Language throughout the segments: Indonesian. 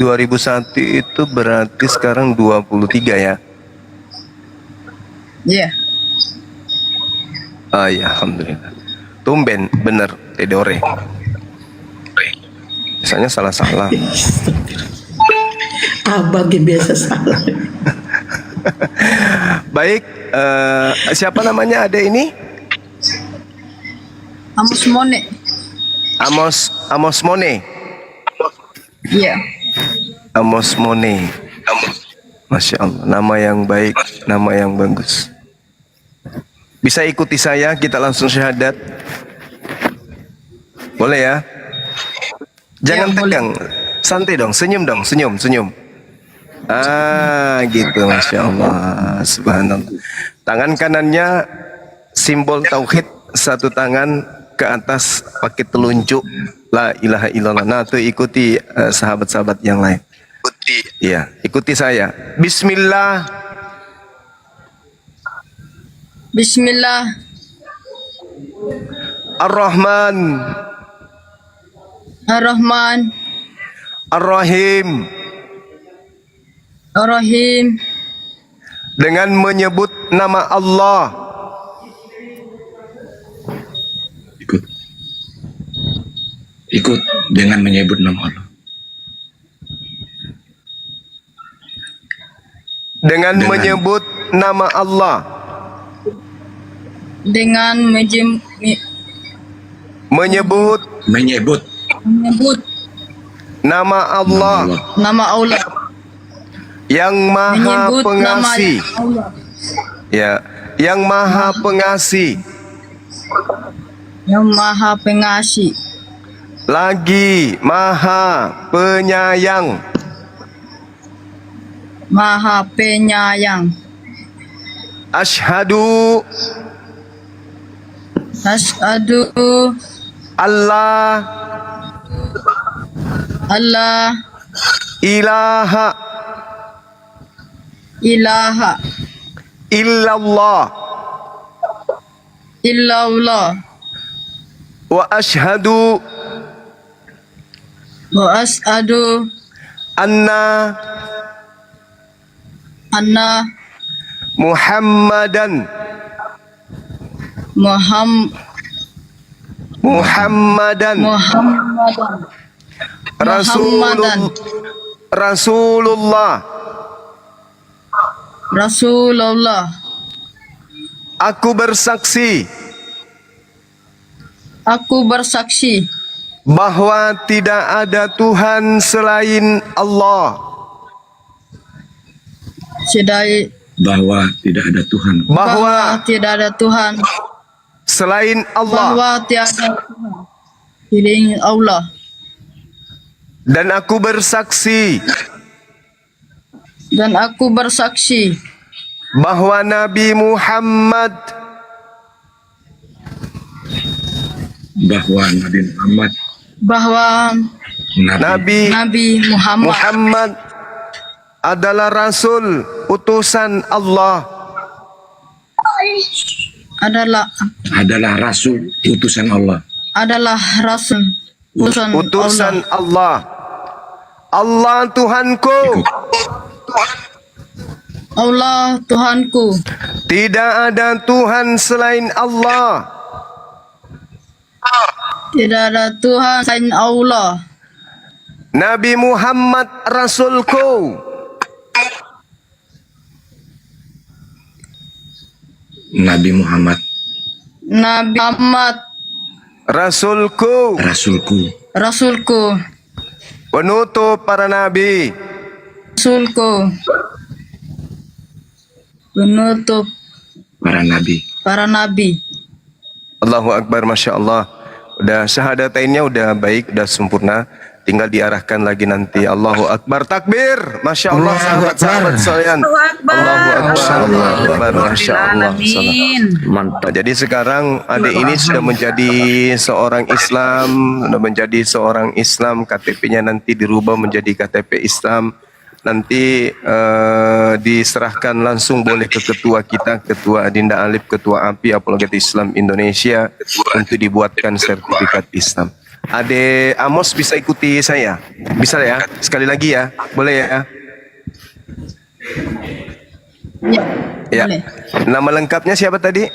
2001 itu berarti sekarang 23 ya? Iya. Ah ya, alhamdulillah. Tumben bener Tedore. Biasanya salah-salah. Abang yang biasa salah. Baik, siapa namanya adek ini? Amos Mone. Amos Mone. Iya. Amos Mone. Masya Allah, nama yang baik, nama yang bagus. Bisa ikuti saya, kita langsung syahadat. Boleh ya? Jangan Ya, tegang, santai dong, senyum dong, senyum. Ah, gitu, Masya Allah, subhanallah. Tangan kanannya simbol tauhid, satu tangan ke atas pakai telunjuk, la ilaha illallah. Nah, tuh ikuti sahabat-sahabat yang lain. Iya, ikuti saya. Bismillah. Bismillah. Ar-Rahman. Ar-Rahman. Ar-Rahim. Ar-Rahim. Dengan menyebut nama Allah. Ikut dengan menyebut nama Allah. Dengan menyebut nama Allah. Dengan Menyebut Menyebut nama Allah. nama Allah. Yang Maha Menyebut nama Pengasih. Allah. Ya, yang Maha Pengasih. Yang Maha Pengasih. Lagi Maha Penyayang. Maha Penyayang. Asyhadu Asyhadu Allah Allah ilaha ilaha illallah illallah wa asyhadu wa asyhadu anna anna Muhammadan Muhammadan Rasulullah. Aku bersaksi bahwa tidak ada Tuhan selain Allah. Bahwa tidak ada Tuhan. Bahwa tidak ada Tuhan selain Allah. Bahwa tiada Tuhan selain Allah. Dan aku bersaksi bahwa Nabi Muhammad adalah Rasul utusan Allah. Adalah Rasul utusan Allah. Utusan Allah. Allah Tuhanku. Allah Tuhanku. Tidak ada Tuhan selain Allah. Tidak ada Tuhan selain Allah. Nabi Muhammad Rasulku. Nabi Muhammad Rasulku. Penutup para nabi. Penutup para nabi. Allahu Akbar, Masya Allah. Udah syahadatainnya udah baik, udah sempurna. Tinggal diarahkan lagi nanti. Allahu Akbar, takbir. Masya Allah, sahabat-sahabat sekalian. Allahu Akbar, Masya Allah. Mantap. Jadi sekarang adik ini sudah menjadi seorang Islam, KTP-nya nanti dirubah menjadi KTP Islam. Nanti diserahkan langsung boleh ke ketua kita, Ketua Adinda Alif, Ketua API Apologet Islam Indonesia, untuk dibuatkan sertifikat Islam. Ade Amos bisa ikuti saya? Bisa ya? Sekali lagi ya? Boleh ya? Ya. Ya. Boleh. Nama lengkapnya siapa tadi?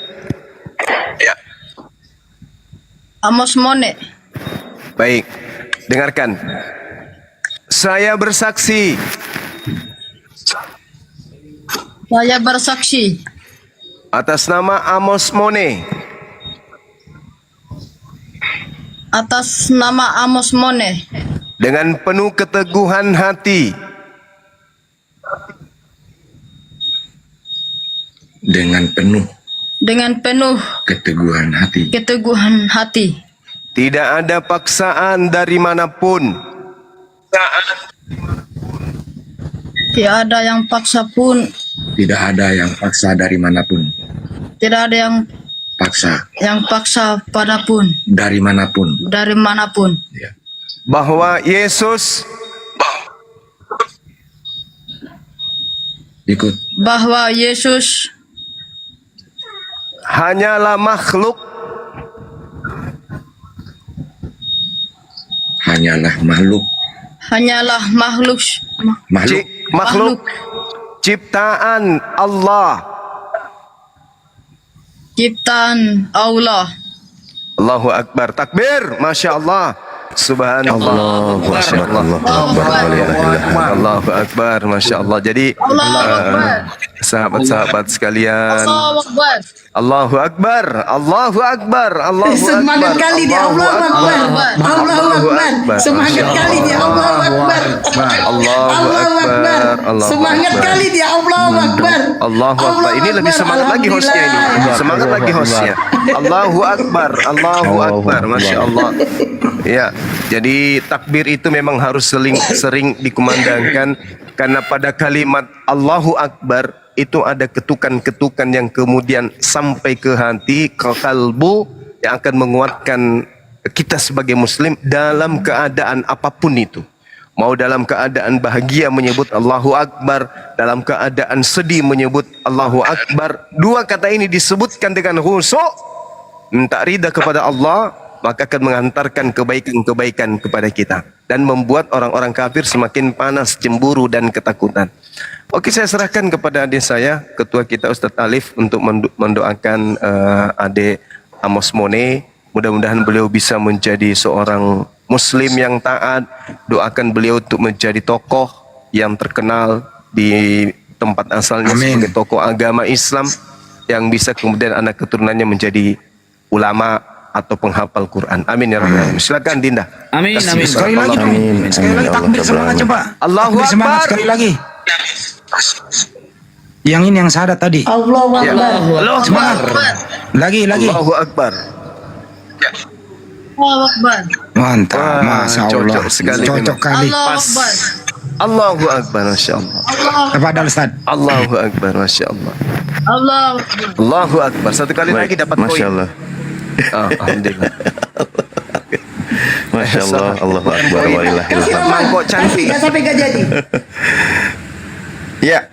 Amos Mone. Baik. Dengarkan. Saya bersaksi Saya bersaksi atas nama Amos Mone atas nama Amos Mone dengan penuh keteguhan hati dengan penuh keteguhan hati. tidak ada paksaan dari manapun Tidak ada yang paksa pun, tidak ada yang paksa dari manapun, tidak ada yang paksa padapun, dari manapun. dari manapun. Ya. bahwa Yesus Ikut. Bahwa Yesus hanyalah makhluk hanyalah makhluk makhluk ciptaan Allah. ciptaan Allah. Allahu Akbar. Takbir. Masya Allah. Subhanallah. Allahu Masya Akbar. Allah. Allahu Akbar. Masya Allah. Jadi Allahu Akbar. sahabat-sahabat sekalian, Allahu Akbar. Allahu Akbar. Allahu Akbar. Allahu Semangat Akbar. kali dia Allahu Akbar. Allahu Akbar. Semangat kali dia Allahu Akbar. Allahu Akbar. Allahu Semangat Akbar. kali dia Allahu Akbar. Allahu Akbar. Ini lebih semangat lagi hostnya ini. Semangat lagi hostnya. Allahu Akbar. Allahu Akbar. Masya Allah. Ya, jadi takbir itu memang harus sering dikumandangkan karena pada kalimat Allahu Akbar itu ada ketukan-ketukan yang kemudian sampai ke hati, ke kalbu, yang akan menguatkan kita sebagai muslim dalam keadaan apapun itu. Mau dalam keadaan bahagia menyebut Allahu Akbar, dalam keadaan sedih menyebut Allahu Akbar. Dua kata ini disebutkan dengan khusyuk, minta ridha kepada Allah, maka akan mengantarkan kebaikan-kebaikan kepada kita dan membuat orang-orang kafir semakin panas, cemburu dan ketakutan. Oke, saya serahkan kepada adik saya, ketua kita Ustadz Alif, untuk mendoakan adik Amos Mone. Mudah-mudahan beliau bisa menjadi seorang muslim yang taat. Doakan beliau untuk menjadi tokoh yang terkenal di tempat asalnya sebagai tokoh agama Islam, yang bisa kemudian anak keturunannya menjadi ulama atau penghafal Quran. Amin ya rabbal alamin. Silakan Dinda. Amin, amin. Sekali lagi, Amin. sekali lagi takbir semangat coba. Allahu Takbir semangat Akbar. sekali lagi. Yang ini yang syahadat tadi. Allahu Akbar. Allahu Semangat. Akbar. Lagi. Allahu Akbar. Allahu Akbar. Mantap, Wah, masya Allah. cocok sekali Cocok memang. kali. Allahu Akbar. Allahu Akbar. Masya Allah. Kepada Ustaz. Allahu Akbar. Masya Allah. Allahu Akbar. Allahu Akbar. Satu kali lagi dapat poin. Masya Allah. Alhamdulillah. Masya Allah. Allahu Akbar. Wa ilaha illallah. Mangkok cantik. Nggak sampai nggak jadi. Ya,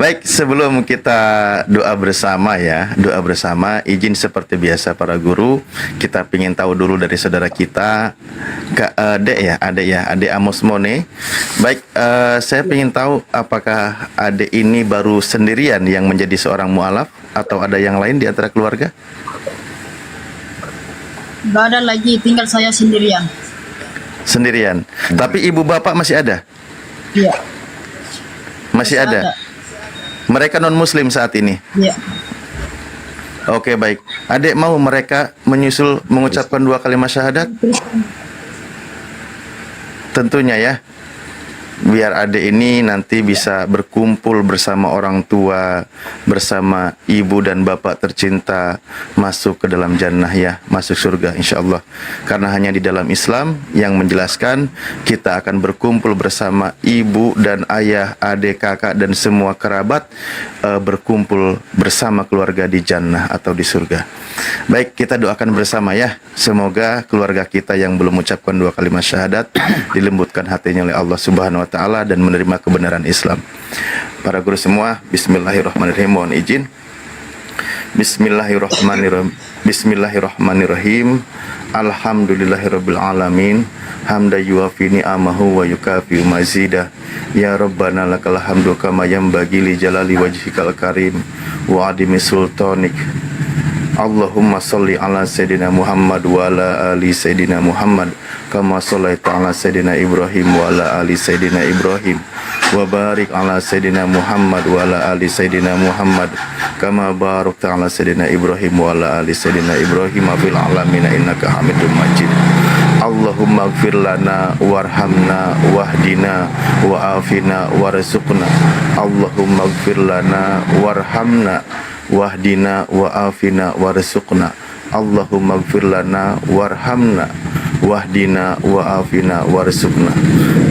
baik, sebelum kita doa bersama ya, doa bersama, izin seperti biasa para guru, kita ingin tahu dulu dari saudara kita, Adek Amos Mone. Baik, saya ingin tahu apakah adek ini baru sendirian yang menjadi seorang mualaf atau ada yang lain di antara keluarga? Gak ada lagi, tinggal saya sendirian. Sendirian. Tapi ibu bapak masih ada? Iya. Masih ada? Mereka non-muslim saat ini? Iya. Oke, baik. Adik mau mereka menyusul mengucapkan 2 kalimat syahadat? Tentunya ya. Biar adik ini nanti bisa berkumpul bersama orang tua, bersama ibu dan bapak tercinta, masuk ke dalam jannah ya, masuk surga insya Allah. Karena hanya di dalam Islam yang menjelaskan kita akan berkumpul bersama ibu dan ayah, adik, kakak dan semua kerabat, berkumpul bersama keluarga di jannah atau di surga. Baik, kita doakan bersama ya. Semoga keluarga kita yang belum mengucapkan 2 kalimat syahadat dilembutkan hatinya oleh Allah Subhanahu wa taala dan menerima kebenaran Islam. Para guru semua, bismillahirrahmanirrahim. Mohon izin. Bismillahirrahmanirrahim. Bismillahirrahmanirrahim. Alhamdulillahirabbil alamin. Hamda yuwafi ni'amahu wa yukafi mazidah. Ya Rabbana lakal hamdu kama yanbaghi li jalali wajhikal karim wa adimi sultanik. Allahumma salli ala Sayyidina Muhammad wa ala ali Sayyidina Muhammad kama sallaita ala Sayyidina Ibrahim wa ala ali Sayyidina Ibrahim wa barik ala Sayyidina Muhammad wa ala ali Sayyidina Muhammad kama barakta ala Sayyidina Ibrahim wa ala ali Sayyidina Ibrahim fil alamin innaka Hamidum Majid. Allahumma ighfir lana warhamna wahdina wa'afina warzuqna. Allahumma ighfir lana warhamna wahdina wa'afina warzuqna. Allahumma ighfir lana warhamna wahdina wa'afina warzuqna.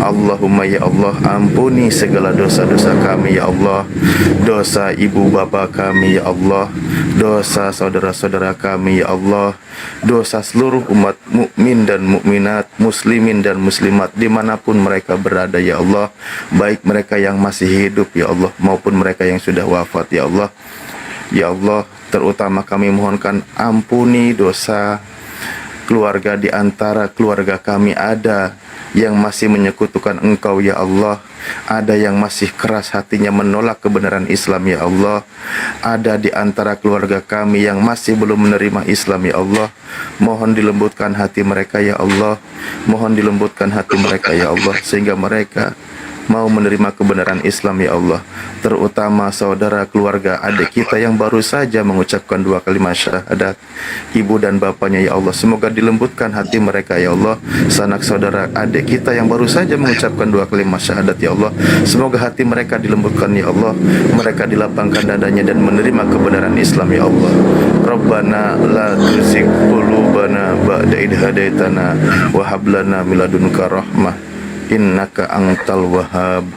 Allahumma ya Allah, ampuni segala dosa-dosa kami ya Allah, dosa ibu bapa kami ya Allah, dosa saudara-saudara kami ya Allah, dosa seluruh umat mukmin dan mukminat, muslimin dan muslimat dimanapun mereka berada ya Allah, baik mereka yang masih hidup ya Allah maupun mereka yang sudah wafat ya Allah. Ya Allah, terutama kami mohonkan ampuni dosa keluarga di antara keluarga kami ada yang masih menyekutukan Engkau ya Allah, ada yang masih keras hatinya menolak kebenaran Islam ya Allah, ada di antara keluarga kami yang masih belum menerima Islam ya Allah. Mohon dilembutkan hati mereka ya Allah, mohon dilembutkan hati mereka ya Allah, sehingga mereka mau menerima kebenaran Islam ya Allah. Terutama saudara keluarga adik kita yang baru saja mengucapkan 2 kalimat syahadat, ibu dan bapaknya ya Allah, semoga dilembutkan hati mereka ya Allah. Sanak saudara adik kita yang baru saja mengucapkan 2 kalimat syahadat ya Allah, semoga hati mereka dilembutkan ya Allah, mereka dilapangkan dadanya dan menerima kebenaran Islam ya Allah. Rabbana la tuzigh qulubana ba'da idh hadaitana wa hab lana min ladunka rahmah innaka antal wahhab.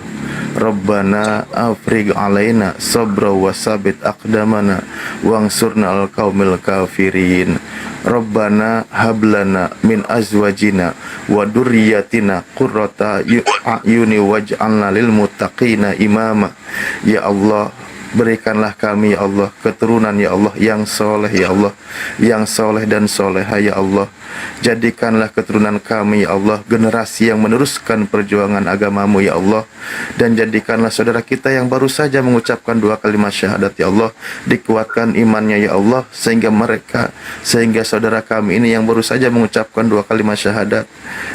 Rabbana afrigh alaina sabra wa sabit aqdamana wangsurna al qaumil kafirin. Rabbana hablana min azwajina wa durriyyatina qurrata a'yuni waj'alna lil muttaqina imama. Ya Allah, berikanlah kami ya Allah keturunan ya Allah yang soleh ya Allah, yang soleh dan soleha ya Allah. Jadikanlah keturunan kami ya Allah generasi yang meneruskan perjuangan agamamu ya Allah. Dan jadikanlah saudara kita yang baru saja mengucapkan 2 kalimat syahadat ya Allah dikuatkan imannya ya Allah, sehingga saudara kami ini yang baru saja mengucapkan 2 kalimat syahadat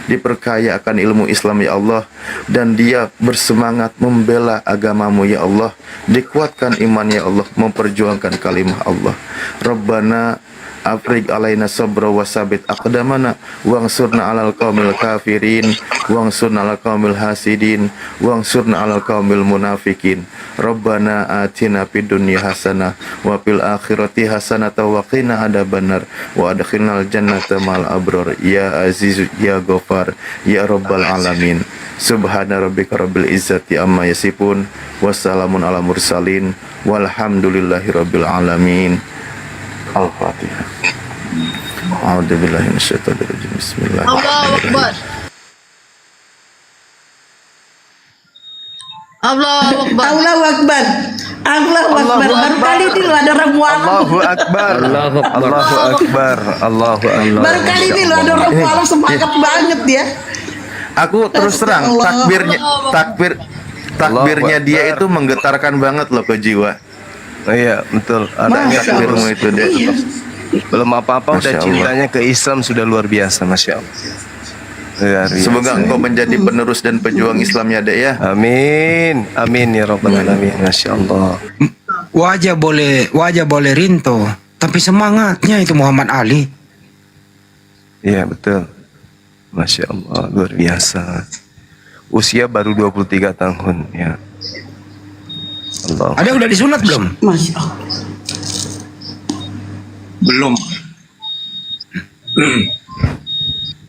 diperkaya akan ilmu Islam ya Allah, dan dia bersemangat membela agamamu ya Allah, dikuatkan imannya ya Allah, memperjuangkan kalimah Allah. Rabbana afrigh alaina sabra wa sabit aqdamana wangsurna 'alal qaumil kafirin wangsurna 'alal qaumil hasidin wangsurna 'alal qaumil munafikin. Rabbana atina fid dunya hasanah wa fil akhirati hasanah wa qina adzabannar wa adkhilnal jannata ma'al abrar ya aziz ya ghafar ya rabbal alamin. Subhana rabbika rabbil izzati amma yasifun wassalamun ala mursalin walhamdulillahi rabbil alamin. Al-Fatihah. A'udzubillahi minasyaitonir rajim. Bismillahirrahmanirrahim. Allahu Akbar. Allahu Akbar. Allahu Akbar. Baru kali ini lo ada orang mualaf. Allahu Akbar. Allahu Akbar. Allahu Akbar. Baru kali ini lo ada orang mualaf, semangat banget dia. Aku terus terang takbirnya dia itu menggetarkan banget loh ke jiwa. Oh iya, betul. Adanya Takbirmu itu deh. belum apa-apa udah Masya Allah. cintanya ke Islam sudah luar biasa, Masya Allah. Luar biasa. Semoga engkau menjadi penerus dan pejuang Islam ya dek ya. Amin, amin ya rabbal alamin. Masya Allah. Wajah boleh rinto, tapi semangatnya itu Muhammad Ali. Iya betul. Masya Allah, luar biasa. Usia baru 23 tahun ya. Allah. Ada udah disunat belum? Masya Allah. Belum.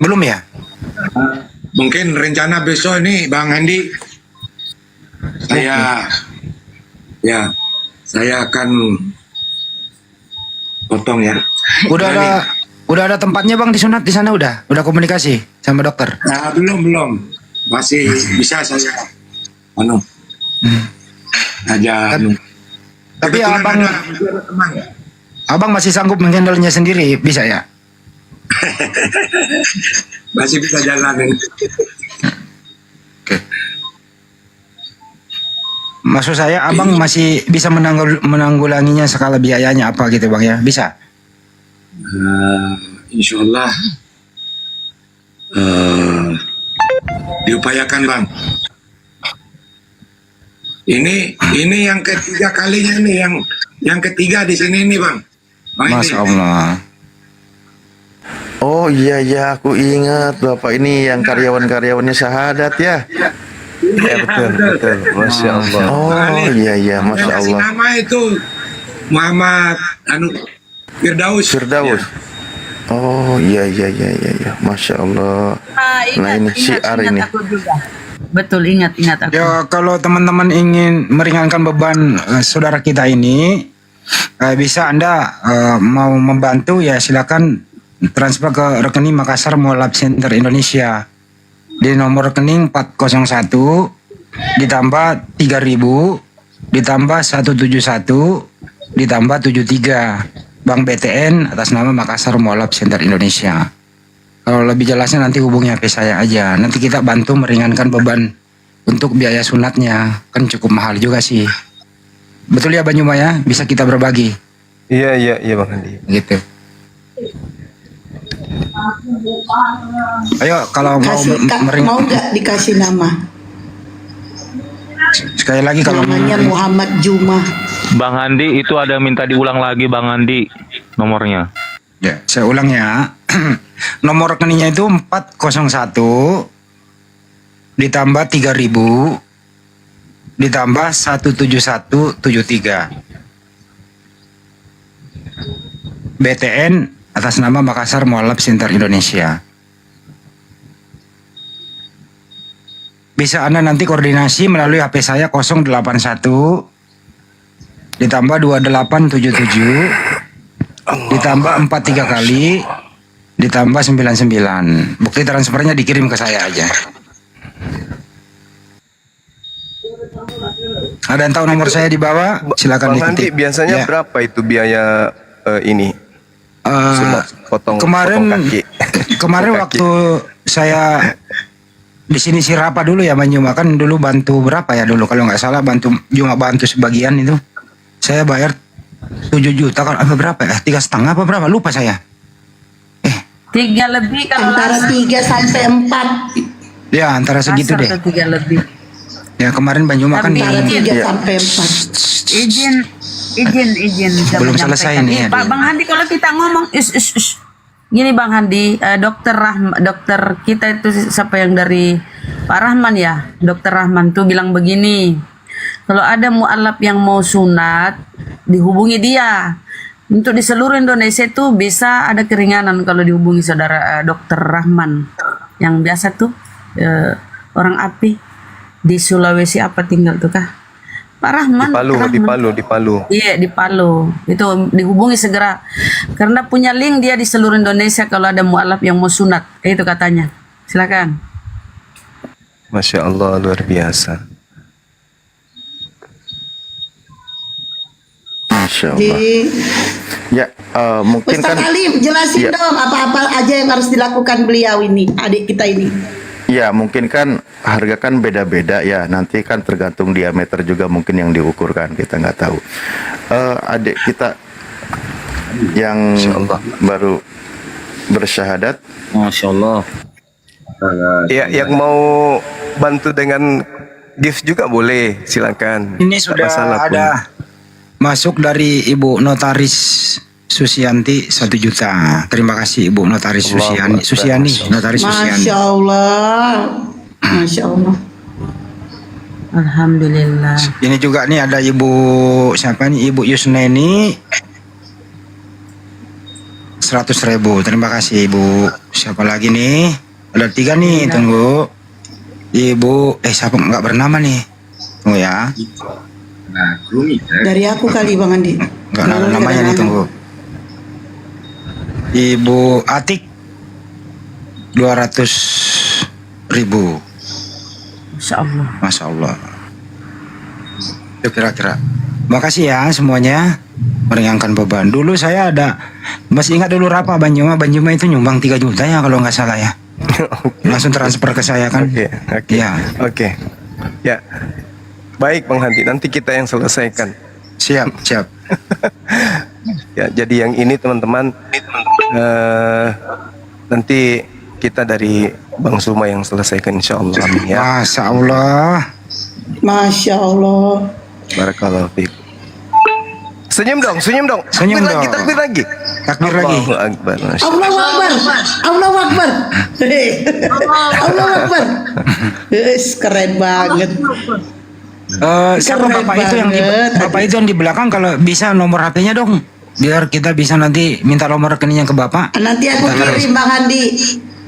Belum ya? Mungkin rencana besok ini Bang Andi, saya akan potong ya. Udah ada tempatnya Bang disunat di sana udah komunikasi sama dokter. Nah, belum. Masih bisa saya aja. Tapi Kebetulan abang ada teman. Abang masih sanggup menghandle-nya sendiri, bisa ya? Masih bisa jalanin. Oke. Maksud saya abang masih bisa menanggulanginya skala biayanya apa gitu bang ya? Bisa? Insya Allah diupayakan bang. Ini yang ketiga kalinya nih, yang ketiga di sini nih bang. Masya Allah. Oh iya aku ingat Bapak ini yang karyawannya syahadat ya. Ya betul. Masya Allah. Oh iya Masya Yang kasih Allah. nama itu Muhammad Firdaus. Firdaus. Oh iya Masya Allah. Nah ini syiar ini. Aku juga. Betul, ingat aku. Ya kalau teman-teman ingin meringankan beban saudara kita ini, bisa Anda mau membantu ya silakan transfer ke rekening Makassar Mualaf Center Indonesia di nomor rekening 401 ditambah 3000 ditambah 171 ditambah 73 Bank BTN atas nama Makassar Mualaf Center Indonesia. Kalau lebih jelasnya nanti hubungi HP saya aja. Nanti kita bantu meringankan beban untuk biaya sunatnya. Kan cukup mahal juga sih. Betul ya Banyuma ya? Bisa kita berbagi. Iya Bang Andi. Gitu. Ayo kalau mau Mau nggak dikasih nama? sekali lagi kalau Namanya Muhammad Juma. Bang Andi itu ada minta diulang lagi Bang Andi nomornya. ya, saya ulang ya. Nomor rekeningnya itu 401 ditambah 3000 ditambah 17173. BTN atas nama Makassar Mualaf Center Indonesia. Bisa Anda nanti koordinasi melalui HP saya 081 ditambah 2877 ditambah 43 kali ditambah 99. Bukti transfernya dikirim ke saya aja. Ada yang tahu nomor saya di bawah? Silakan Bang Andi, diketik. biasanya Ya. berapa itu biaya ini? Sunat potong Kemarin kaki. kemarin Kaki. waktu saya di sini Sirapa dulu ya Banyuma, kan dulu bantu berapa ya dulu kalau nggak salah bantu sebagian itu saya bayar 7 juta kan apa berapa ya 3,5 apa berapa lupa saya 3 lebih kalau Antara 3 sampai 4. ya antara segitu deh 3 lebih. ya kemarin Banyuma kan Antara 3 Iya. sampai 4. Izin Belum selesai nih, Pak aduh. Bang Handi kalau kita ngomong gini Bang Handi, dokter kita itu siapa yang dari Pak Rahman ya, Dokter Rahman tuh bilang begini, kalau ada mualaf yang mau sunat dihubungi dia. Untuk di seluruh Indonesia itu bisa ada keringanan kalau dihubungi saudara Dokter Rahman yang biasa tuh orang api di Sulawesi apa tinggal tuh kah? Pak Rahman. Di Palu. Iya di Palu. Itu dihubungi segera. Karena punya link dia di seluruh Indonesia kalau ada mualaf yang mau sunat. Itu katanya. Silakan. Masya Allah luar biasa. Masya Allah. Jadi, Ya mungkin Ustaz kan Ali jelasin Iya. dong apa-apa aja yang harus dilakukan beliau ini, adik kita ini. ya mungkin kan harga kan beda-beda ya. Nanti kan tergantung diameter juga mungkin yang diukurkan, kita nggak tahu. Adik kita yang Masya Allah. baru bersyahadat, Masya Allah. Ya, yang mau bantu dengan gift juga boleh, silakan. ini Tak sudah masalah pun. ada masuk dari Ibu Notaris Susianti 1 juta. Terima kasih Ibu Notaris Allahu Akbar. Susiani, Notaris Susiani. Masya Allah. Masya Allah. Alhamdulillah. Ini juga nih ada Ibu siapa nih Ibu Yusneni 100.000. Terima kasih Ibu. Siapa lagi nih? Ada 3 nih. Tunggu. Ibu siapa nggak bernama nih? Tunggu ya. Dari aku kali Bang Andi. Nggak ada namanya nih. Tunggu. Ibu Atik 200.000. Masya Allah. Masya Allah. Itu kira-kira. Makasih ya semuanya. meringankan beban. Dulu saya ada, masih ingat dulu Rapa Banjuma itu nyumbang 3 juta ya kalau nggak salah ya. Langsung transfer ke saya kan. Oke. Ya. Oke. Ya. Baik Bang Handi, nanti kita yang selesaikan. Siap. Ya, jadi yang ini teman-teman nanti kita dari Bang Suma yang selesaikan insyaallah. Amin ya. Masya Allah. Masya Allah. Barakallahu fiik. Senyum dong. Senyum Takbir dong. lagi. Takbir lagi. Allahu Akbar. Masya Allahu Akbar. Allahu Akbar. Allahu Akbar. Keren banget. Siapa Keren bapak itu yang di belakang, kalau bisa nomor HP-nya dong, biar kita bisa nanti minta nomor rekeningnya ke bapak. Nanti aku kirim Bang Handi.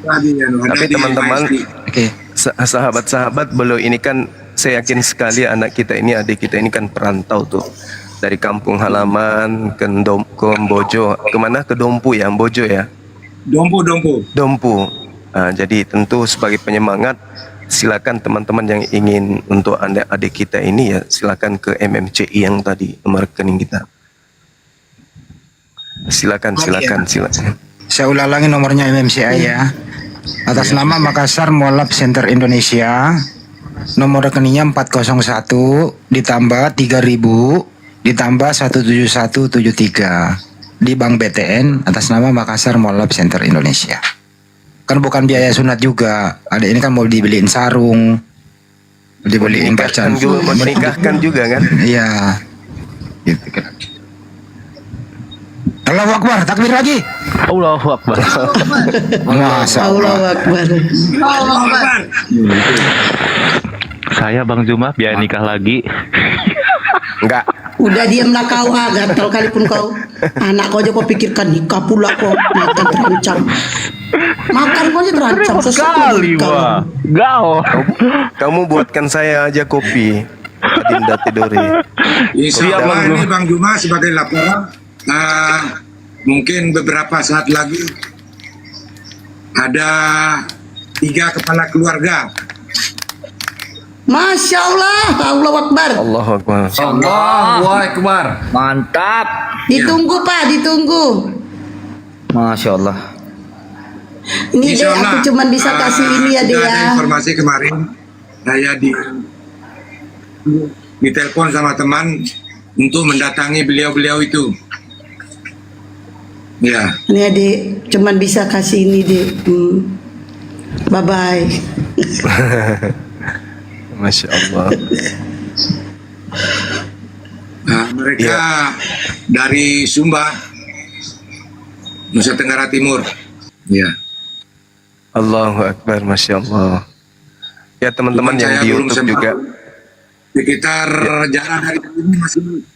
Tapi teman-teman, Oke. sahabat-sahabat, beliau ini kan saya yakin sekali adik kita ini kan perantau tuh. Dari kampung halaman ke Mbojo, kemana? Ke Dompu ya, Mbojo ya. Dompu. Jadi tentu sebagai penyemangat, silakan teman-teman yang ingin untuk adik kita ini ya silakan ke MMCI yang tadi nomor rekening kita. Silakan. Saya ulangi nomornya MMCI ya. Atas nama Makassar Mualaf Center Indonesia. Nomor rekeningnya 401 ditambah 3000 ditambah 17173 di Bank BTN atas nama Makassar Mualaf Center Indonesia. Kan bukan biaya sunat juga. Ada ini kan mau dibeliin sarung, dibeliin bacaan, Menikahkan juga kan? Iya. Gitu kan. Allahu Akbar, takbir lagi. Allahu Akbar. Masya Allah. Allahu Akbar. Allahu Akbar. Saya Bang Juma biar nikah lagi. Enggak. Udah diamlah kau, gatal kali pun kau. Anak kau aja kau pikirkan nikah pula kau. Makan terancam. Makan kau aja terancam. Sekali wah. Gao. Kamu buatkan saya aja kopi. Adinda Tidori. Insya Allah ini Bang Juma sebagai laporan. Mungkin beberapa saat lagi ada 3 kepala keluarga. Masya Allah. Allahu Akbar. Allahu Akbar. Allahu Akbar. Mantap. Ditunggu Pak, ditunggu. Masya Allah. Ini deh Insya Allah, aku cuman bisa kasih ini ya deh sudah ada ya. informasi kemarin saya ditelepon sama teman untuk mendatangi beliau-beliau itu. Ya. Ini adik cuman bisa kasih ini deh. Bye bye. Masya Allah. Nah, mereka dari Sumba, Nusa Tenggara Timur. Ya. Allahu Akbar. Masya Allah. Ya teman-teman yang Saya di belum YouTube sempat. juga. Sekitar jarak dari sini masih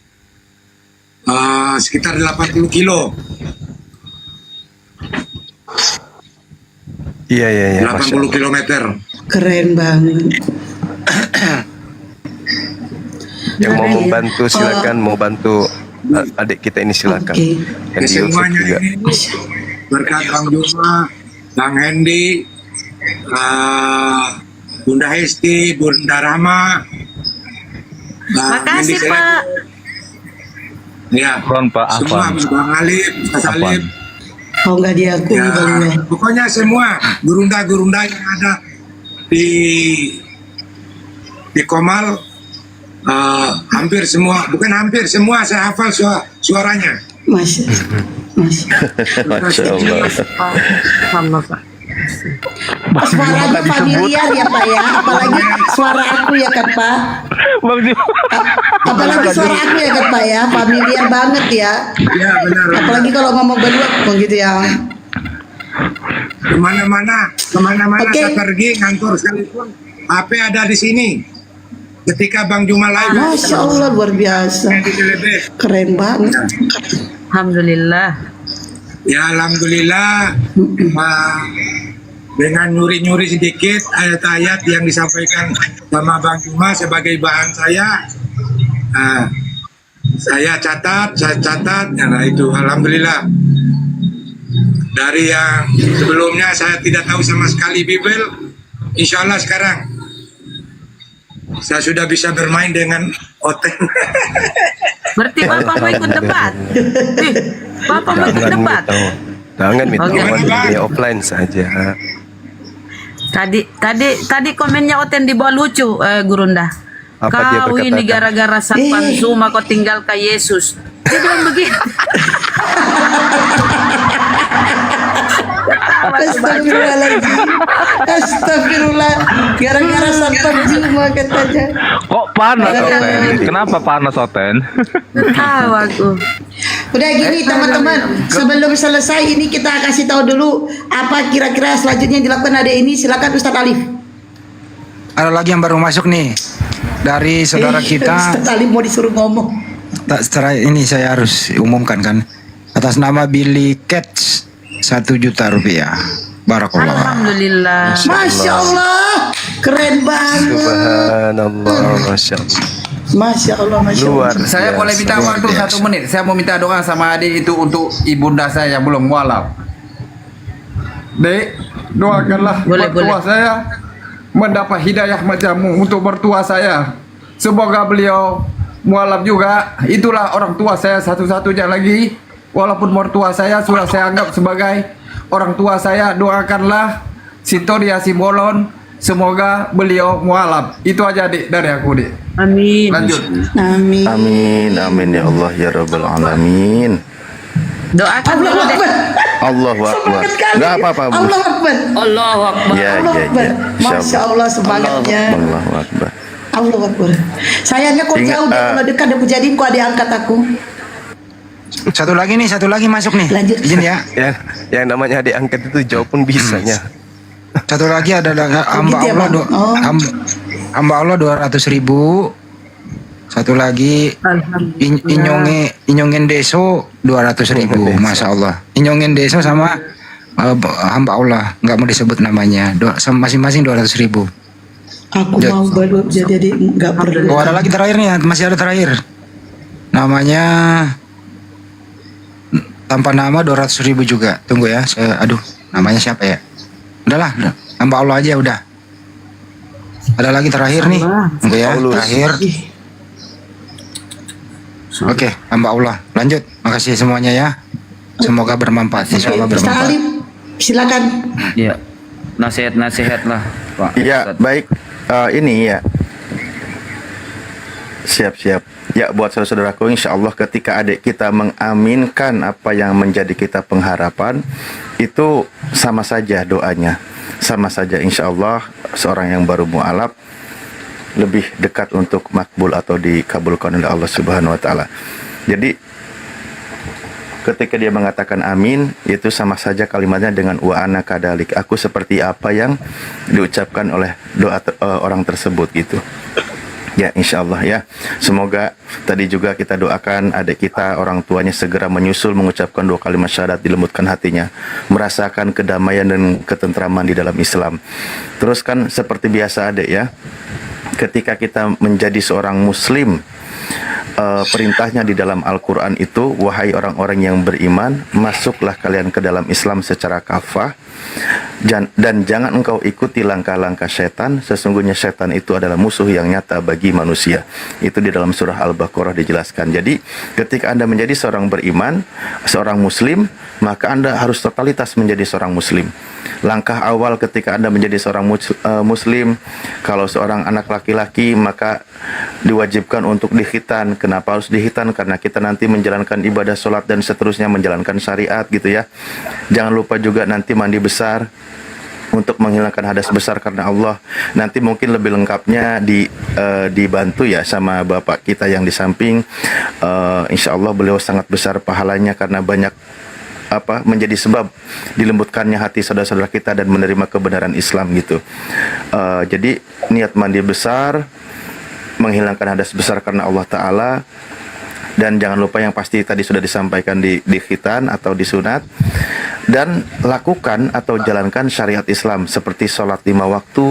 sekitar 80 kilo. Iya. Masya 80 Allah. kilometer. Keren banget. Yang mau membantu silakan, mau bantu adik kita ini silakan. Oke. Yang di YouTube Semuanya juga. ini berkat Bang Juma, Bang Hendi, Bunda Hesti, Bunda Rama. Makasih Hendi Pak. Ya, Ron Pak semua Afan. Bang Alif, Mas Alif. Oh nggak diakui Ya, Bang ya. pokoknya semua gurunda-gurunda yang ada di Komal, hampir semua, bukan hampir semua saya hafal suaranya. Masya Masya Allah. Sama Pak. Suaranya familiar ya Pak ya. Apalagi suara aku ya kan Pak. Bang Juma. Apalagi suara aku ya kan Pak ya. Familiar banget ya. Ya benar. Apalagi kalau ngomong berdua begitu ya. Kemana-mana Oke. saya pergi ngantor sekalipun, HP ada di sini. Ketika Bang Juma live, Masya Allah luar biasa. di Celebes. Keren banget. Alhamdulillah. Ya alhamdulillah, dengan nyuri-nyuri sedikit ayat-ayat yang disampaikan sama Bang Juma sebagai bahan saya catat, nah itu alhamdulillah. Dari yang sebelumnya saya tidak tahu sama sekali Bible, insya Allah sekarang saya sudah bisa bermain dengan Oten. Berarti Bapak mau ikut debat? Bapak mau ikut debat? Jangan minta Oke. dunia offline saja. Tadi komennya Oten di bawah lucu, Gurunda. Apa dia Kau ini berkatakan? gara-gara Satpan Zuma kau tinggal ke Yesus. Dia bilang begitu. Astagfirullahaladzim. Astagfirullah. Gara-gara satpam Zuma katanya. Kok panas Iya, Oten? Kenapa panas Oten? Tahu aku. Udah gini teman-teman, sebelum selesai ini kita kasih tahu dulu apa kira-kira selanjutnya yang dilakukan ada ini. Silakan Ustadz Alif. Ada lagi yang baru masuk nih dari saudara kita. Ustadz Alif mau disuruh ngomong. Setelah ini saya harus umumkan kan, atas nama Billy Cats 1 juta rupiah. Barakallah. Alhamdulillah. Masya Allah, keren banget. Subhanallah, masya Allah. Masya Allah, Masya Allah. Luar Saya boleh minta biasa, waktu luar 1 menit. Saya mau minta doa sama adik itu untuk ibunda saya yang belum mualaf. Dek, doakanlah Boleh, mertua boleh. saya mendapat hidayah macammu untuk mertua saya. Semoga beliau mualaf juga. Itulah orang tua saya satu-satunya lagi. Walaupun mertua saya sudah saya anggap sebagai orang tua saya, doakanlah Sitoria Simbolon. Semoga beliau mualaf. Itu aja Dik dari aku Dik. Amin. Lanjut. Amin. Amin, amin ya Allah ya Rabbal Alamin. Doakan Allah dulu deh. Akbar. Allahu Akbar. Semangat kali. Enggak apa-apa, Bu. Allah Akbar. Allahu Akbar. Ya, Allah ya, Akbar. ya. Masya Allah semangatnya. Allahu Akbar. Allah Akbar. Sayangnya kok Ingat, jauh deh kalau dekat aku jadiin kok ada angkat aku. Satu lagi masuk nih. Lanjut. Izin ya. Yang namanya adik angkat itu jauh pun bisanya. Satu lagi adalah hamba gitu ya, Allah, Bang? Oh. hamba Allah 200.000. Satu lagi Alhamdulillah. Inyongen Deso 200.000. Masya Allah. Inyongen Deso sama hamba Allah, nggak mau disebut namanya. Masing-masing 200.000. Aku mau baru jadi nggak perlu. Oh, ada lagi terakhir nih, masih ada terakhir. Namanya tanpa nama 200.000 juga. Tunggu ya, namanya siapa ya? Udahlah, hamba Allah aja udah. Ada lagi terakhir nih. Tunggu ya, terakhir. Oke, hamba Allah. Lanjut. Makasih semuanya ya. Semoga bermanfaat. Insya Allah Ustaz bermanfaat. Alif, silakan. Iya. Nasihat-nasihat lah, Pak. Ya, Ustadz. baik. Ini ya. Siap-siap. Ya, buat saudara-saudaraku, insya Allah ketika adik kita mengaminkan apa yang menjadi kita pengharapan, itu sama saja doanya. Sama saja insya Allah seorang yang baru mu'alaf lebih dekat untuk makbul atau dikabulkan oleh Allah Subhanahu wa taala. Jadi ketika dia mengatakan amin, itu sama saja kalimatnya dengan wa ana kadalik. Aku seperti apa yang diucapkan oleh doa orang tersebut gitu. Ya, insya Allah ya. Semoga tadi juga kita doakan adik kita, orang tuanya segera menyusul mengucapkan 2 kalimat syahadat, dilembutkan hatinya, merasakan kedamaian dan ketentraman di dalam Islam. Terus kan seperti biasa adik ya, ketika kita menjadi seorang muslim, perintahnya di dalam Al-Quran itu, wahai orang-orang yang beriman, masuklah kalian ke dalam Islam secara kafah, dan jangan engkau ikuti langkah-langkah setan. Sesungguhnya setan itu adalah musuh yang nyata bagi manusia. Itu di dalam surah Al-Baqarah dijelaskan. Jadi ketika Anda menjadi seorang beriman, seorang muslim, maka Anda harus totalitas menjadi seorang muslim. Langkah awal ketika Anda menjadi seorang muslim, kalau seorang anak laki-laki maka diwajibkan untuk dikhitan. Kenapa harus dikhitan? Karena kita nanti menjalankan ibadah sholat dan seterusnya, menjalankan syariat gitu ya. Jangan lupa juga nanti mandi besar untuk menghilangkan hadas besar karena Allah. Nanti mungkin lebih lengkapnya dibantu ya sama bapak kita yang di samping. Insya Allah beliau sangat besar pahalanya karena banyak menjadi sebab dilembutkannya hati saudara-saudara kita dan menerima kebenaran Islam gitu. Jadi niat mandi besar, menghilangkan hadas besar karena Allah Ta'ala, dan jangan lupa yang pasti tadi sudah disampaikan di khitan atau di sunat, dan lakukan atau jalankan syariat Islam seperti sholat 5 waktu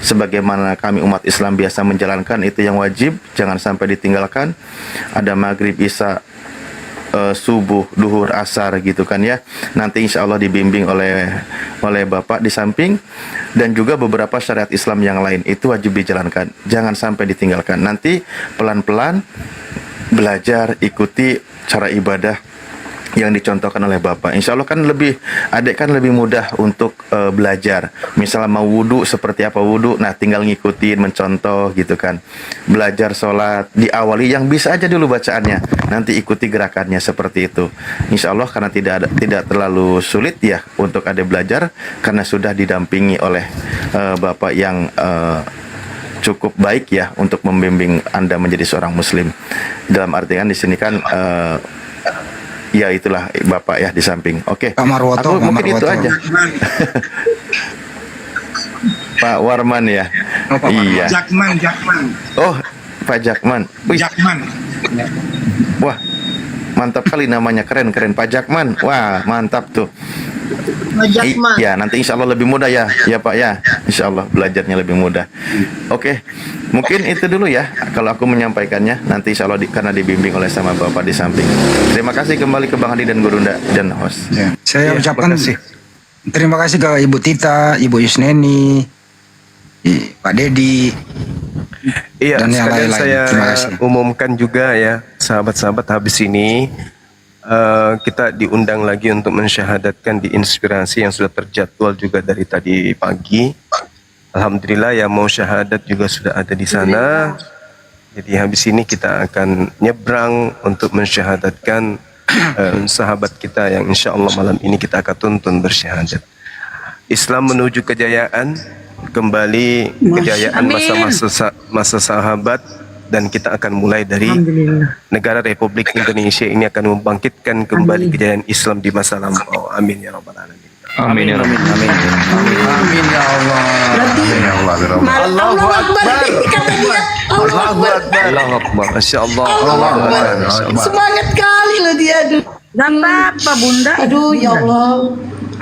sebagaimana kami umat Islam biasa menjalankan, itu yang wajib, jangan sampai ditinggalkan. Ada maghrib, isya, subuh, duhur, asar gitu kan ya. Nanti insya Allah dibimbing oleh bapak di samping, dan juga beberapa syariat Islam yang lain itu wajib dijalankan, jangan sampai ditinggalkan. Nanti pelan-pelan belajar, ikuti cara ibadah yang dicontohkan oleh Bapak. Insya Allah kan adik kan lebih mudah untuk belajar. Misalnya mau wudhu, seperti apa wudhu, nah tinggal ngikutin, mencontoh gitu kan. Belajar sholat, diawali yang bisa aja dulu bacaannya, nanti ikuti gerakannya seperti itu. Insya Allah karena tidak terlalu sulit ya untuk adik belajar, karena sudah didampingi oleh Bapak yang cukup baik ya untuk membimbing Anda menjadi seorang muslim. Dalam artian di sini kan ya itulah Bapak ya di samping. Oke. Pak Marwoto, Aku Pak mungkin itu Marwoto. aja. Pak Warman ya. Iya. Jakman. Oh, Pak Jakman. Wih, Jakman. wah. Mantap kali namanya, keren Pak Jakman. Wah, mantap tuh. Ya, nanti insya Allah lebih mudah ya Pak ya. Insya Allah belajarnya lebih mudah. Oke, mungkin itu dulu ya. Kalau aku menyampaikannya, nanti insya Allah karena dibimbing oleh sama Bapak di samping. Terima kasih kembali ke Bang Hadi dan Gurunda dan host. Ya, saya Iya, ucapkan makasih. terima kasih ke Ibu Tita, Ibu Yusneni, Pak Dedi. Iya, Dan yang sekalian lain-lain. saya Terima kasih. umumkan juga ya, sahabat-sahabat, habis ini kita diundang lagi untuk mensyahadatkan di Inspirasi yang sudah terjadwal juga dari tadi pagi. Alhamdulillah ya, mau syahadat juga sudah ada di sana. Jadi habis ini kita akan nyebrang untuk mensyahadatkan sahabat kita yang insya Allah malam ini kita akan tuntun bersyahadat. Islam menuju kejayaan, kembali kejayaan masa sahabat, dan kita akan mulai dari negara Republik Indonesia ini akan membangkitkan kembali kejayaan Islam di masa lampau. Amin ya rabbal alamin. Amin ya Rabbi. Amin ya Allah. Berarti Allahu Akbar. Kata dia Allahu Akbar. Allahu Akbar. Masya Allah. Allahu Akbar. Masya Allah. Semangat kali loh dia. Aduh. Gak apa-apa Bunda. Aduh ya Allah.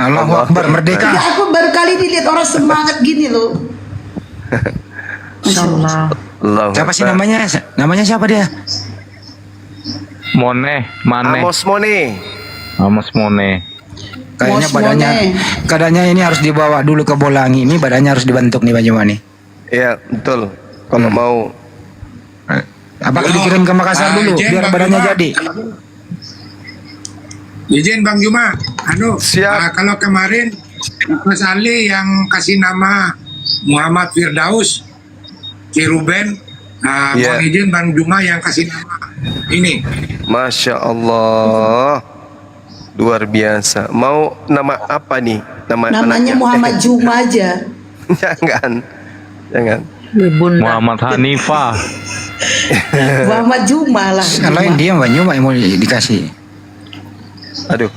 Allahu Akbar, merdeka. Ya aku baru kali ini lihat orang semangat gini loh. Masya Allah. Allahu Siapa sih Akbar. namanya? Namanya siapa dia? Mone. Amos Mone. Amos Mone. Kayaknya Mos badannya ini harus dibawa dulu ke Bolangi. Ini badannya harus dibentuk nih Banyuwangi. Ya betul. Kalau mau Apakah dikirim ke Makassar dulu izin, biar Bang badannya Juma. jadi? Izin Bang Juma, Siap. kalau kemarin Mas Ali yang kasih nama Muhammad Firdaus, Ki Ruben, Iya. mohon izin Bang Juma yang kasih nama ini. Masya Allah, luar biasa. Mau nama apa nih? Nama Namanya anaknya? Muhammad Juma aja. Jangan. Bunda. Muhammad Hanifah. Muhammad Juma lah. Yang lain dia Banyuwangi yang mau dikasih. Aduh.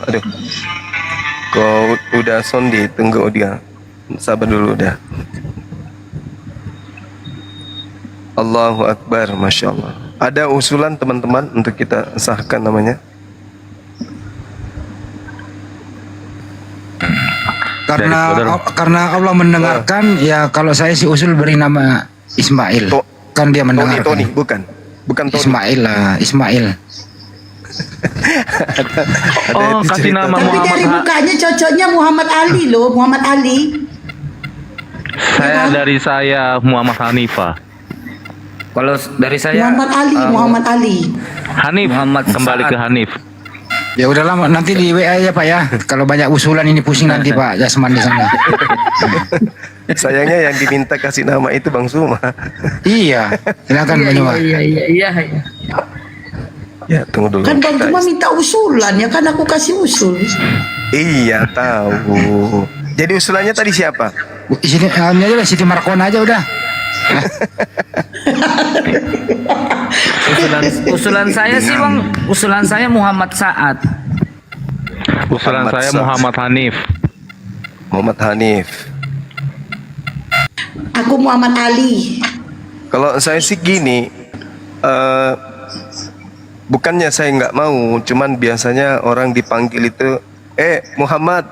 Kau udah sondi, tunggu dia. Sabar dulu dah. Allahu Akbar, Masya Allah. Ada usulan teman-teman untuk kita sahkan namanya? Karena Allah mendengarkan, ya kalau saya sih usul beri nama Ismail. Kan dia mendengarkan. Tony, bukan Tony. Ismail lah, Ismail. Oh, kasih nama Tapi dari Muhammad. mukanya cocoknya Muhammad Ali loh, Muhammad Ali. Dari saya Muhammad Hanifah. Kalau dari saya Muhammad Ali. Hanif. Muhammad Kembali Saad. ke Hanif. Ya udahlah, nanti di WA ya Pak ya. Kalau banyak usulan ini pusing nanti Pak Jasman di sana. Sayangnya yang diminta kasih nama itu Bang Suma. Iya, silakan Banyuwangi. Iya. Ya, tunggu dulu. Kan Bang Juma minta usulan ya, kan aku kasih usul. Iya, tahu. Jadi usulannya tadi siapa? Sini ini aja lah, Siti Markona aja udah. Usulan saya sih Bang, usulan saya Muhammad Saad. Usulan Muhammad saya Saad. Muhammad Hanif. Muhammad Hanif. Aku Muhammad Ali. Kalau saya sih gini, bukannya saya nggak mau, cuman biasanya orang dipanggil itu, Muhammad,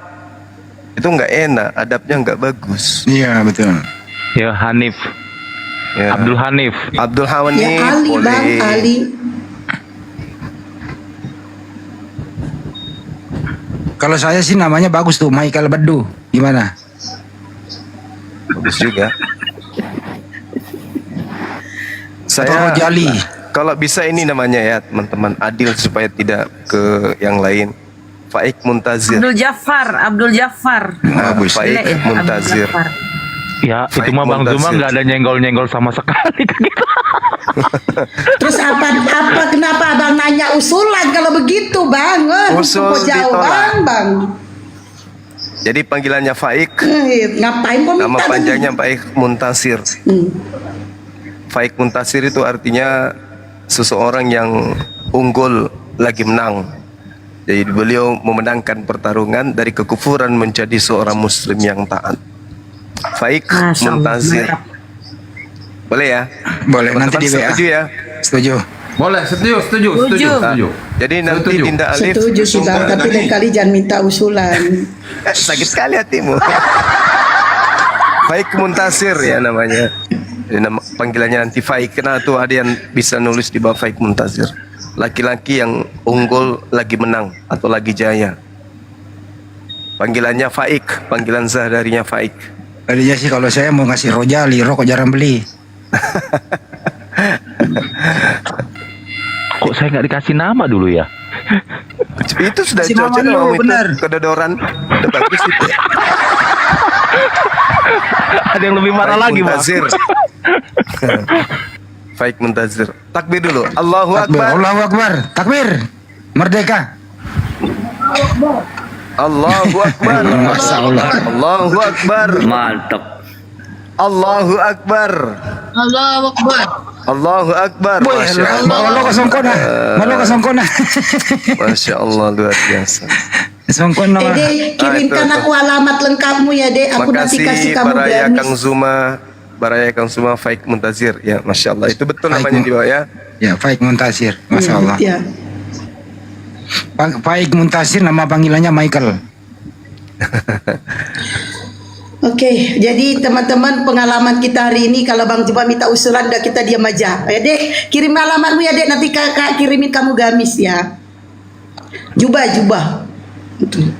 itu nggak enak, adabnya nggak bagus. Iya betul. Ya Hanif. Ya. Abdul Hanif. Abdul Hanif Ya Ali boleh. Bang Ali. Kalau saya sih namanya bagus tuh, Michael Bedu. Gimana? Bagus juga. Atau Saya Rojali. kalau bisa ini namanya ya teman-teman, adil supaya tidak ke yang lain. Faik Muntazir. Abdul Jafar. Bagus. Faik Jelek ya, Muntazir. Abdul Jafar. Ya, itu Baik, mah Bang Zuma Muntazir. nggak ada nyenggol-nyenggol sama sekali ke kita. Terus kenapa abang nanya usulan kalau begitu bang? Usul Kok jauh ditolak. bang? Jadi panggilannya Faik, Ngapain kok nama minta panjangnya Faik Muntasir. Faik Muntasir itu artinya seseorang yang unggul lagi menang. Jadi beliau memenangkan pertarungan dari kekufuran menjadi seorang muslim yang taat. Faik Masya Allah. Muntazir. Boleh ya? Boleh, nanti Teman-teman di WA. setuju ya? Setuju. Boleh, setuju. Jadi nanti Setuju. Dinda Alif Setuju sih bang, tunggu- tapi lain kali jangan minta usulan. sakit sekali hatimu. Faik Muntasir ya namanya. Jadi nama panggilannya nanti Faik. Karena tuh ada yang bisa nulis di bawah Faik Muntasir. Laki-laki yang unggul lagi menang atau lagi jaya. Panggilannya Faik, panggilan seharinya Faik. Tadinya sih kalau saya mau ngasih Rojali, rokok jarang beli. Kok saya nggak dikasih nama dulu ya? Itu sudah Si cocok Mama lu, dong, itu benar. kedodoran. Udah bagus itu. Ada yang lebih parah Faik lagi, Bang. Muntazir. Faik Muntazir. Takbir dulu. Allahu Takbir. Akbar. Allahu Akbar. Takbir. Merdeka. Allahu Akbar. Masya Allah. Allahu Akbar. Mantap. Allahu Akbar. Allahu Akbar. Allahu Akbar. Boy, Masya Allah. malo ka songkona. Malo ka songkona. Masya Allah luar biasa. Songkona. Dek, kirimkan itu. aku alamat lengkapmu ya dek. Aku nanti kasih Makasih kamu Baraya gamis. Kang Zuma. Baraya Kang Zuma Faik Muntazir. Ya, Masya Allah. Itu betul Faik namanya Mu- di bawah ya. Ya, Faik Muntasir. Masya Allah. Ya. Faik Muntasir nama panggilannya Michael. Oke, jadi teman-teman pengalaman kita hari ini kalau Bang Juba minta usulan udah kita diam aja. Ya dek, kirim alamatmu ya dek, nanti kakak kirimin kamu gamis ya. Jubah. Betul.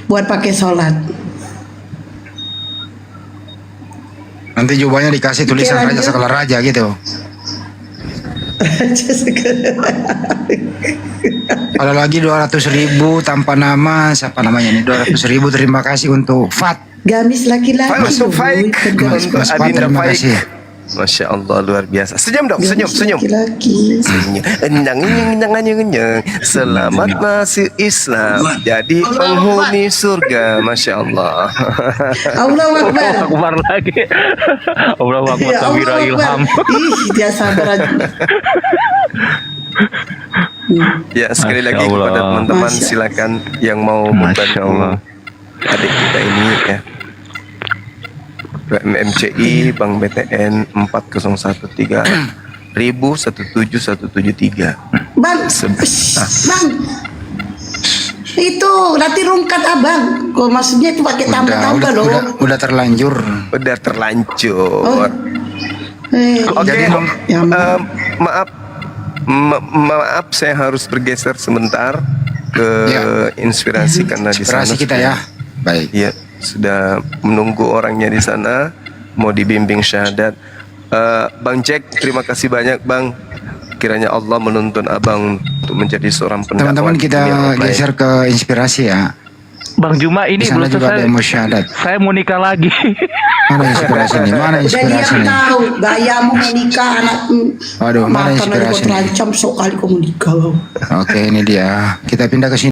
Buat pakai sholat. Nanti jubahnya dikasih tulisan Oke, Raja lanjut. Sekala Raja gitu. Ada lagi 200.000 tanpa nama, siapa namanya nih? 200.000 terima kasih untuk Fat. Gamis laki-laki. Faik untuk loh, Faik. bukan gamis Untuk Mas Fat, Adinda terima Faik. kasih. Masya Allah luar biasa. Senyum dong, gamis senyum. Laki-laki. Senyum. Selamat masuk Islam. Jadi penghuni surga. Masya Allah. Allahu Akbar. Akbar lagi. Allahu Akbar Ya Kabira Allah Ilham. Akbar. Ih, dia sabar aja. Ya sekali Masya lagi Allah. kepada teman-teman Masya. silakan yang mau Masya Allah. membantu adik kita ini ya. MCI Bank BTN 4013 1717173. Bang, bang, itu nanti rungkat abang. Kok maksudnya itu pakai tambah-tambah loh. Udah terlanjur. Udah terlanjur. Oh. Oke, Jadi, ya, maaf saya harus bergeser sebentar ke Ya. inspirasi karena di sana Inspirasi kita sudah- ya. Baik. ya sudah menunggu orangnya di sana mau dibimbing syahadat. Bang Jack, terima kasih banyak Bang. Kiranya Allah menuntun Abang untuk menjadi seorang pendakwah. Teman-teman di kita dunia online. geser ke inspirasi ya. Bang Juma Di ini sana belum juga ada selesai. yang mau syahadat. Saya mau nikah lagi. Mana inspirasinya? Mana Dan dia inspirasinya? tahu gayamu menikah anak Waduh, mana makan aja kau inspirasinya? terancam sok kali kau menikah. Oke, ini dia. Kita pindah ke sini.